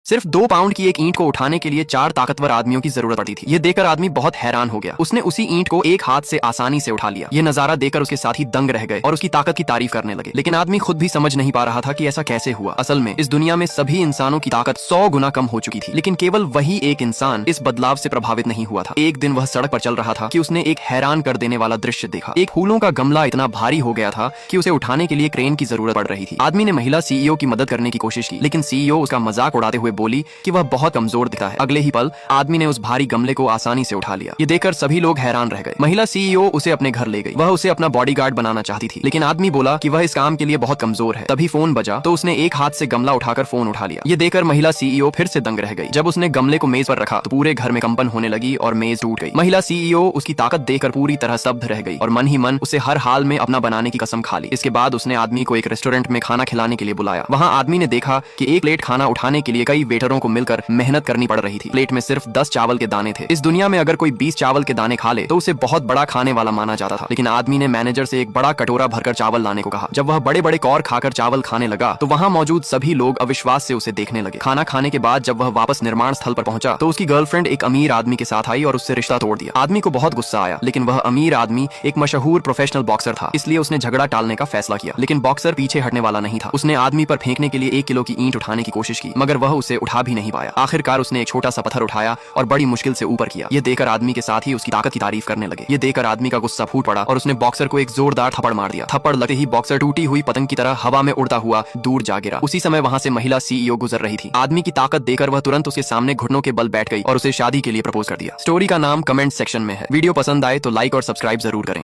सिर्फ 2 पाउंड की एक ईंट को उठाने के लिए 4 ताकतवर आदमियों की जरूरत पड़ती थी। ये देखकर आदमी बहुत हैरान हो गया। उसने उसी ईंट को एक हाथ से आसानी से उठा लिया। ये नजारा देखकर उसके साथी दंग रह गए और उसकी ताकत की तारीफ करने लगे। लेकिन आदमी खुद भी समझ नहीं पा रहा था कि ऐसा कैसे हुआ। असल में इस दुनिया में सभी इंसानों की ताकत 100 गुना कम हो चुकी थी, लेकिन केवल वही एक इंसान इस बदलाव से प्रभावित नहीं हुआ था। एक दिन वह सड़क पर चल रहा था कि उसने एक हैरान कर देने वाला दृश्य देखा। एक फूलों का गमला इतना भारी हो गया था कि उसे उठाने के लिए क्रेन की जरूरत पड़ रही थी। आदमी ने महिला सीईओ की मदद करने की कोशिश की, लेकिन सीईओ उसका मजाक उड़ाते हुए बोली कि वह बहुत कमजोर दिखता है। अगले ही पल आदमी ने उस भारी गमले को आसानी से उठा लिया। ये देखकर सभी लोग हैरान रह गए। महिला सीईओ उसे अपने घर ले गई। वह उसे अपना बॉडीगार्ड बनाना चाहती थी, लेकिन आदमी बोला कि वह इस काम के लिए बहुत कमजोर है। तभी फोन बजा तो उसने एक हाथ से गमला उठाकर फोन उठा लिया। ये देखकर महिला सीईओ फिर से दंग रह गई। जब उसने गमले को मेज पर रखा तो पूरे घर में कंपन होने लगी और मेज टूट गई। महिला सीईओ उसकी ताकत देखकर पूरी तरह स्तब्ध रह गई और मन ही मन उसे हर हाल में अपना बनाने की कसम खा ली। इसके बाद उसने आदमी को एक रेस्टोरेंट में खाना खिलाने के लिए बुलाया। वहां आदमी ने देखा कि एक प्लेट खाना उठाने के लिए कई वेटरों को मिलकर मेहनत करनी पड़ रही थी। प्लेट में सिर्फ 10 चावल के दाने थे। इस दुनिया में अगर कोई 20 चावल के दाने खा ले तो उसे बहुत बड़ा खाने वाला माना जाता था। लेकिन आदमी ने मैनेजर से एक बड़ा कटोरा भरकर चावल लाने को कहा। जब वह बड़े बड़े कौर खाकर चावल खाने लगा तो वहां मौजूद सभी लोग अविश्वास से उसे देखने लगे। खाना खाने के बाद जब वह वापस निर्माण स्थल पर पहुंचा तो उसकी गर्लफ्रेंड एक अमीर आदमी के साथ आई और उससे रिश्ता तोड़ दिया। आदमी को बहुत गुस्सा आया, लेकिन वह अमीर आदमी एक मशहूर प्रोफेशनल बॉक्सर था, इसलिए उसने झगड़ा टालने का फैसला किया। लेकिन बॉक्सर पीछे हटने वाला नहीं था। उसने आदमी पर फेंकने के लिए 1 किलो की ईंट उठाने की कोशिश की, मगर वह उसे उठा भी नहीं पाया। आखिरकार उसने एक छोटा सा पत्थर उठाया और बड़ी मुश्किल से ऊपर किया। ये देखकर आदमी के साथ ही उसकी ताकत की तारीफ करने लगे। ये देखकर आदमी का गुस्सा फूट पड़ा और उसने बॉक्सर को एक जोरदार थप्पड़ मार दिया। थप्पड़ लगते ही बॉक्सर टूटी हुई पतंग की तरह हवा में उड़ता हुआ दूर जा गिरा। उसी समय वहां से महिला सीईओ गुजर रही थी। आदमी की ताकत देखकर वह तुरंत उसके सामने घुटनों के बल बैठ गई और उसे शादी के लिए प्रपोज कर दिया। स्टोरी का नाम कमेंट सेक्शन में है। वीडियो पसंद आए तो लाइक और सब्सक्राइब जरूर करें।